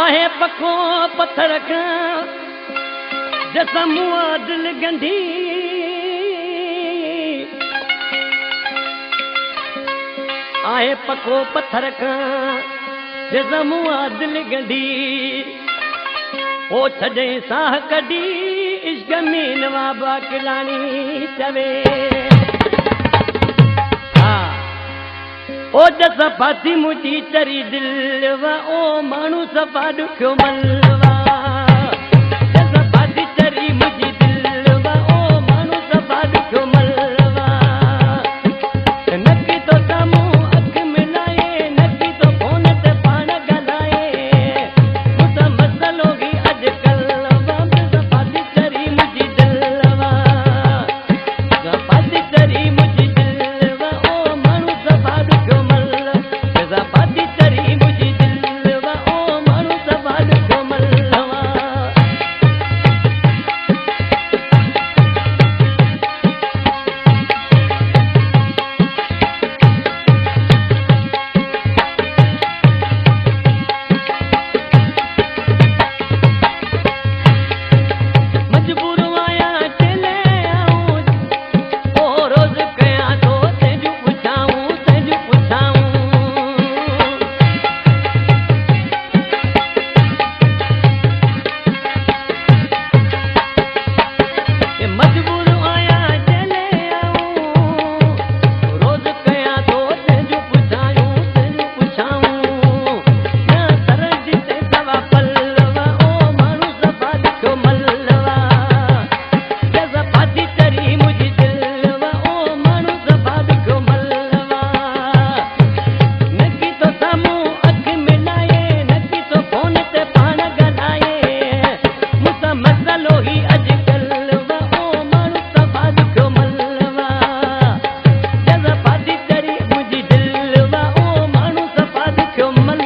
आहे पखो पत्थर खां जैसा मुआ दिल गंढी आहे पखो पत्थर खां जैसा मुआ दिल गंढी ओ छॾे साह कढी इश्क में नवाब अकलानी चवे ओ जैसा फाती मुझी चरी दिलवा ओ मानू सफा दुखो मलवा जैसा फाती चरी मुझी दिलवा ओ मानू सफा दुखो मलवा नकी तो सामू अख मिलाए नकी तो फोन ते पाण ॻाल्हाए मुसा मसलो ही अॼुकल्ह जैसा फाती चरी मुझी दिलवा जैसा फाती चरी मुझी दिलवा ओ मानू सफा दुखो फाती चरी मुझी दिलवा ओ मानू सफा दुखो मलवा मजबूर आया चले आऊं ओ रोज कया तो तेजू पुछाऊं मजबूर आया चले आऊं रोज कया तो तेजू पुछाऊं ना तरज ते सवा पलवा ओ मानू सफा दुखो मलवा जैसा फाती चरी मुझी दिलवा ओ मानू सफा दुखो मलवा नकी तो सामू अख मिलाए नकी तो फोन ते पाण ॻाल्हाए मुसा मसलो ही अॼुकल्ह ओ मानू सफा दुखो मलवा जैसा फाती चरी मुझी दिलवा ओ मानू सफा दुखो मलवा